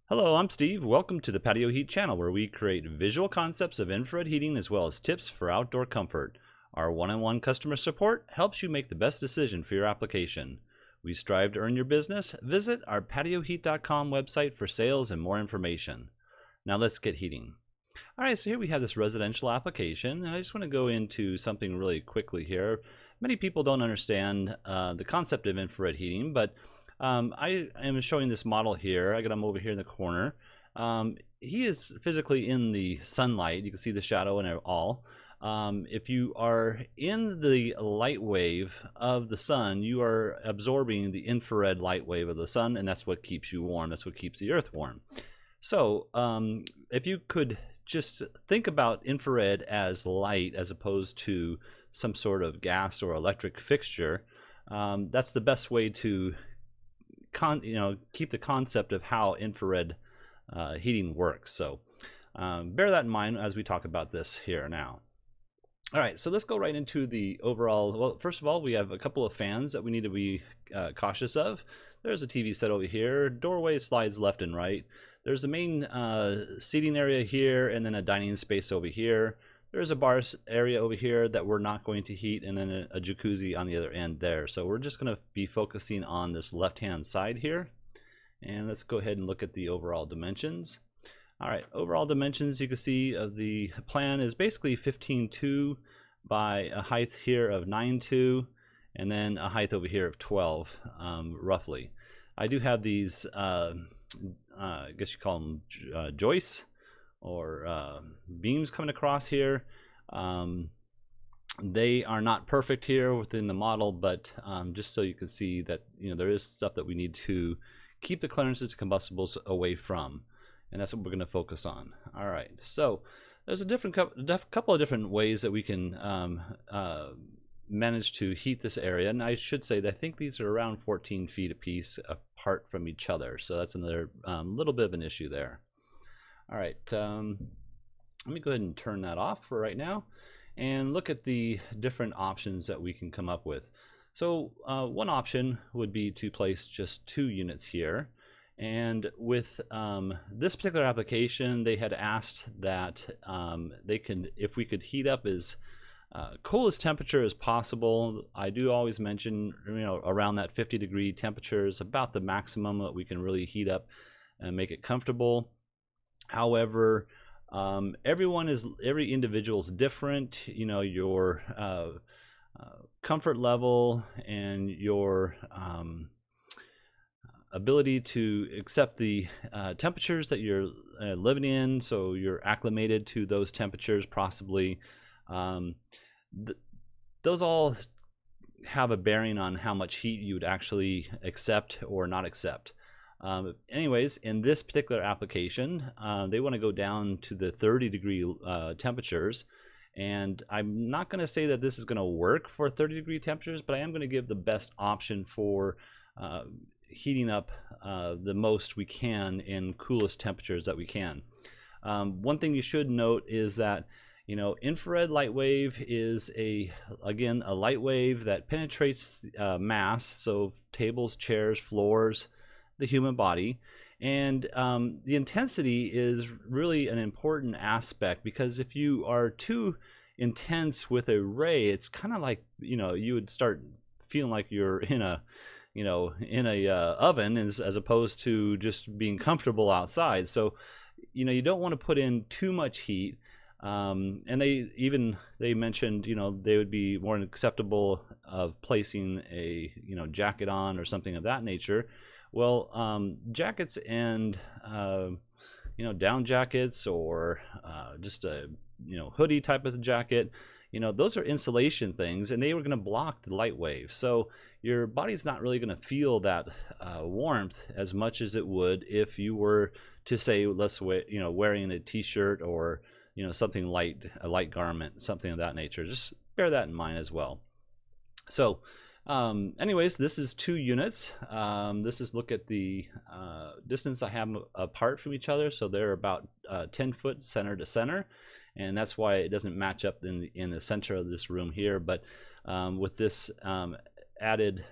Hello, I'm Steve. Welcome to the Patio Heat channel, where we create visual concepts of infrared heating as well as tips for outdoor comfort. Our one-on-one customer support helps you make the best decision for your application. We strive to earn your business. Visit our patioheat.com website for sales and more information. Now let's get heating. All right, so here we have this residential application, and I just want to go into something really quickly here. Many people don't understand the concept of infrared heating, but I am showing this model here. I got him over here in the corner. He is physically in the sunlight. You can see the shadow and all. If you are in the light wave of the sun, you are absorbing the infrared light wave of the sun, and that's what keeps you warm. That's what keeps the earth warm. So if you could just think about infrared as light as opposed to some sort of gas or electric fixture, that's the best way to keep the concept of how infrared heating works. So bear that in mind as we talk about this here now. All right, so let's go right into the overall. Well, first of all, we have a couple of fans that we need to be cautious of. There's a TV set over here. Doorway slides left and right. There's a main seating area here, and then a dining space over here. There's a bar area over here that we're not going to heat, and then a jacuzzi on the other end there. So we're just going to be focusing on this left-hand side here. And let's go ahead and look at the overall dimensions. All right, overall dimensions, you can see the plan is basically 15.2 by a height here of 9.2, and then a height over here of 12, roughly. I do have these, I guess you call them joists or beams coming across here. They are not perfect here within the model, but just so you can see that there is stuff that we need to keep the clearances to combustibles away from, and that's what we're going to focus on. All right, so there's a couple of different ways that we can manage to heat this area, and I should say that I think these are around 14 feet a piece apart from each other, so that's another little bit of an issue there. All right, let me go ahead and turn that off for right now and look at the different options that we can come up with. So one option would be to place just 2 units here, and with this particular application, they had asked that if we could heat up as coolest temperature as possible. I do always mention around that 50-degree temperature is about the maximum that we can really heat up and make it comfortable. However, every individual is different. Your comfort level and your ability to accept the temperatures that you're living in, so you're acclimated to those temperatures possibly. Those all have a bearing on how much heat you would actually accept or not accept. Anyways, in this particular application, they want to go down to the 30-degree temperatures, and I'm not going to say that this is going to work for 30-degree temperatures, but I am going to give the best option for heating up the most we can in coolest temperatures that we can. One thing you should note is that infrared light wave is again a light wave that penetrates mass, so tables, chairs, floors, the human body, and the intensity is really an important aspect, because if you are too intense with a ray, it's kind of like you would start feeling like you're in a oven as opposed to just being comfortable outside. So you don't want to put in too much heat. And they mentioned they would be more acceptable of placing a jacket on or something of that nature. Well, jackets and down jackets, or just a hoodie type of jacket, those are insulation things, and they were going to block the light wave. So your body's not really going to feel that warmth as much as it would if you were to say, wearing a t-shirt or something light, a light garment, something of that nature. Just bear that in mind as well. So anyways, this is 2 units. This is, look at the distance I have apart from each other. So they're about 10 foot center to center, and that's why it doesn't match up in the center of this room here. But with this added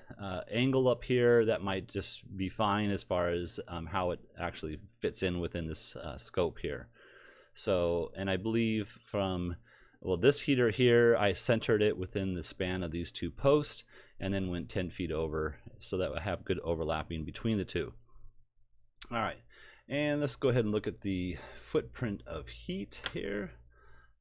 angle up here, that might just be fine as far as how it actually fits in within this scope here. So, and I believe from, well, this heater here, I centered it within the span of these two posts and then went 10 feet over so that I have good overlapping between the two. All right, and let's go ahead and look at the footprint of heat here.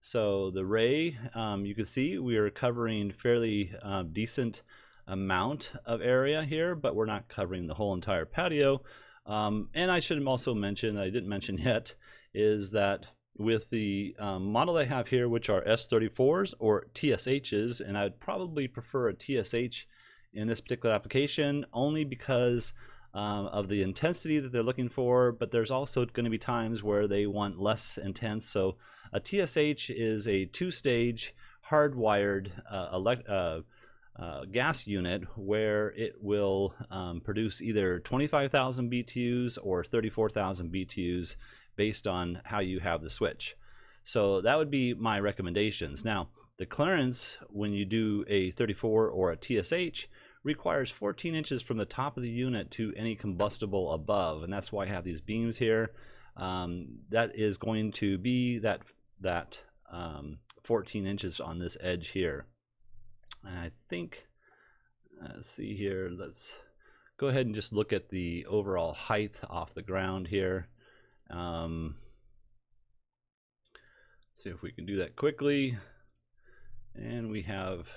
So the ray, you can see we are covering fairly decent amount of area here, but we're not covering the whole entire patio. And I should also mention, I didn't mention yet, is that with the model I have here, which are S34s or TSHs, and I'd probably prefer a TSH in this particular application only because of the intensity that they're looking for, but there's also going to be times where they want less intense. So a TSH is a two-stage hardwired gas unit where it will produce either 25,000 BTUs or 34,000 BTUs based on how you have the switch. So that would be my recommendations. Now, the clearance when you do a 34 or a TSH requires 14 inches from the top of the unit to any combustible above, and that's why I have these beams here. That is going to be that 14 inches on this edge here. And I think, let's see here, let's go ahead and just look at the overall height off the ground here. See if we can do that quickly. And we have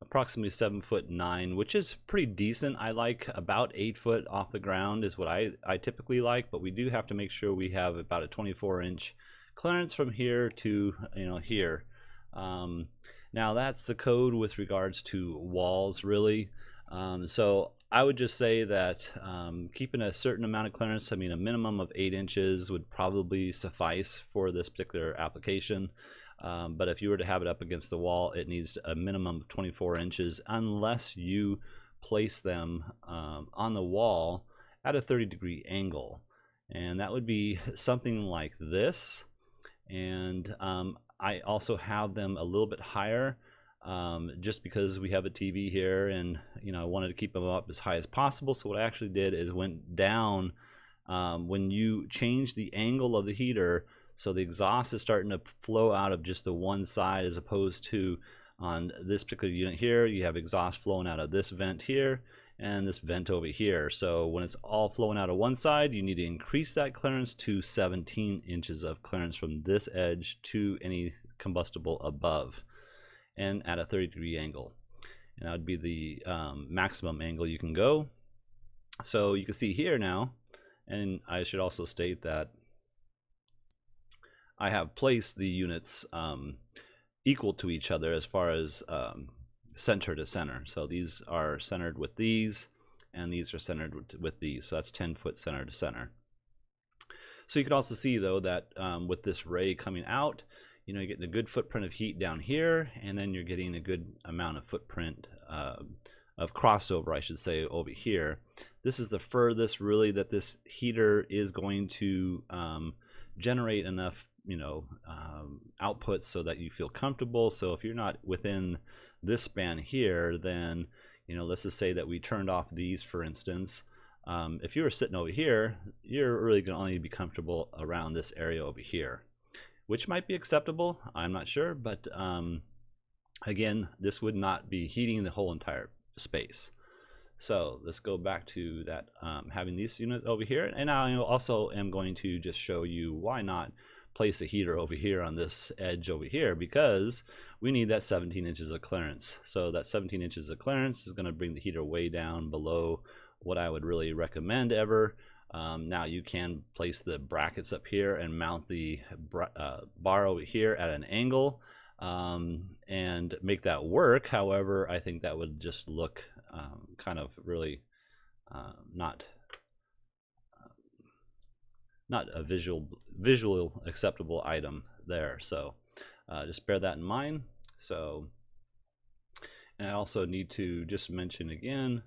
approximately 7'9", which is pretty decent. I like about 8 foot off the ground is what I typically like, but we do have to make sure we have about a 24-inch clearance from here to here. Now that's the code with regards to walls, really. So I would just say that keeping a certain amount of clearance, I mean a minimum of 8 inches would probably suffice for this particular application. But if you were to have it up against the wall, it needs a minimum of 24 inches unless you place them on the wall at a 30-degree angle. And that would be something like this. And I also have them a little bit higher just because we have a TV here, and I wanted to keep them up as high as possible. So what I actually did is went down when you change the angle of the heater, so the exhaust is starting to flow out of just the one side, as opposed to on this particular unit here, you have exhaust flowing out of this vent here and this vent over here. So when it's all flowing out of one side, you need to increase that clearance to 17 inches of clearance from this edge to any combustible above, and at a 30-degree angle. And that would be the maximum angle you can go. So you can see here now, and I should also state that I have placed the units equal to each other as far as center to center. So these are centered with these, and these are centered with these. So that's 10 foot center to center. So you can also see though that with this ray coming out, you're getting a good footprint of heat down here, and then you're getting a good amount of footprint of crossover, I should say, over here. This is the furthest really that this heater is going to generate enough outputs so that you feel comfortable. So if you're not within this span here, then let's just say that we turned off these, for instance. If you were sitting over here, you're really going to only be comfortable around this area over here, which might be acceptable, I'm not sure, but again, this would not be heating the whole entire space. So let's go back to that, having these units over here, and I also am going to just show you why not place a heater over here on this edge over here, because we need that 17 inches of clearance. So that 17 inches of clearance is going to bring the heater way down below what I would really recommend ever. Now you can place the brackets up here and mount the bar over here at an angle and make that work. However, I think that would just look kind of really not a visual acceptable item there. So just bear that in mind. So, and I also need to just mention again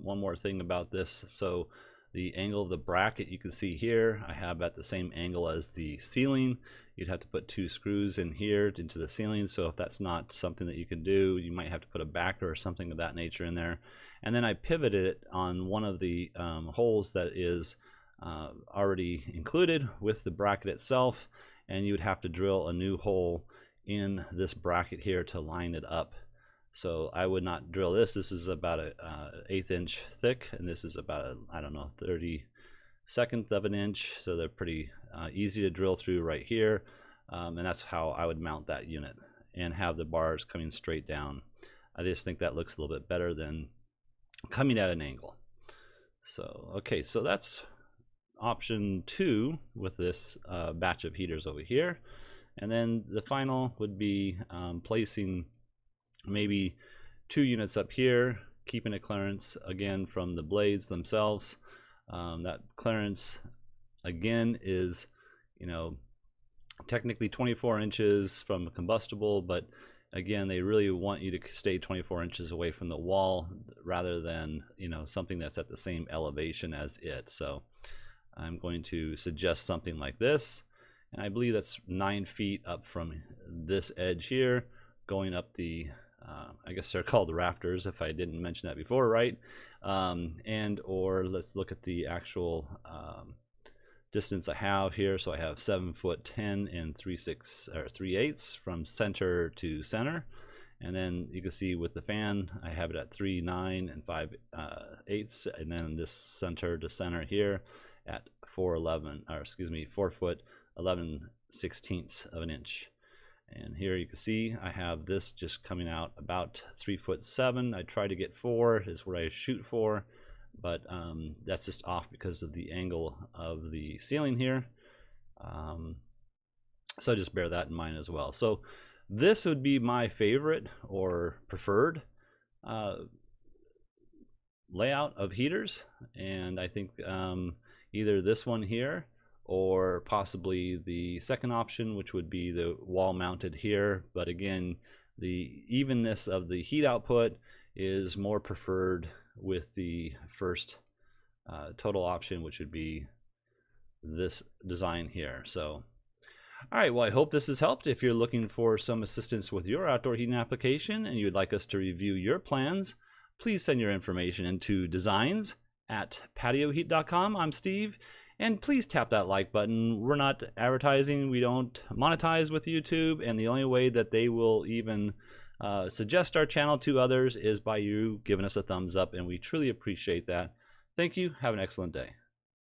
one more thing about this. So The angle of the bracket you can see here, I have at the same angle as the ceiling. You'd have to put 2 screws in here into the ceiling, so if that's not something that you can do, you might have to put a backer or something of that nature in there. And then I pivoted it on one of the holes that is already included with the bracket itself, and you would have to drill a new hole in this bracket here to line it up. So I would not drill this. This is about a 1/8 inch thick, and this is about a, I don't know, 32nd of an inch. So they're pretty easy to drill through right here, and that's how I would mount that unit and have the bars coming straight down. I just think that looks a little bit better than coming at an angle. So okay, so that's option 2 with this batch of heaters over here. And then the final would be placing maybe 2 units up here, keeping a clearance again from the blades themselves. That clearance again is, you know, technically 24 inches from a combustible, but again, they really want you to stay 24 inches away from the wall rather than, you know, something that's at the same elevation as it. So I'm going to suggest something like this, and I believe that's 9 feet up from this edge here, going up the I guess they're called rafters, if I didn't mention that before, right? And or let's look at the actual distance I have here. So I have 7'10" and 3/8 from center to center, and then you can see with the fan I have it at 3'9" and 5/8, and then this center to center here at 4'11", or excuse me, 4 foot 11/16 of an inch. And here you can see I have this just coming out about 3'7". I try to get 4 is what I shoot for, but that's just off because of the angle of the ceiling here. So just bear that in mind as well. So this would be my favorite or preferred layout of heaters, and I think either this one here or possibly the second option, which would be the wall mounted here. But again, the evenness of the heat output is more preferred with the first total option, which would be this design here. So all right, well, I hope this has helped. If you're looking for some assistance with your outdoor heating application and you'd like us to review your plans, please send your information into designs@patioheat.com. I'm Steve. And please tap that like button. We're not advertising. We don't monetize with YouTube. And the only way that they will even suggest our channel to others is by you giving us a thumbs up. And we truly appreciate that. Thank you. Have an excellent day.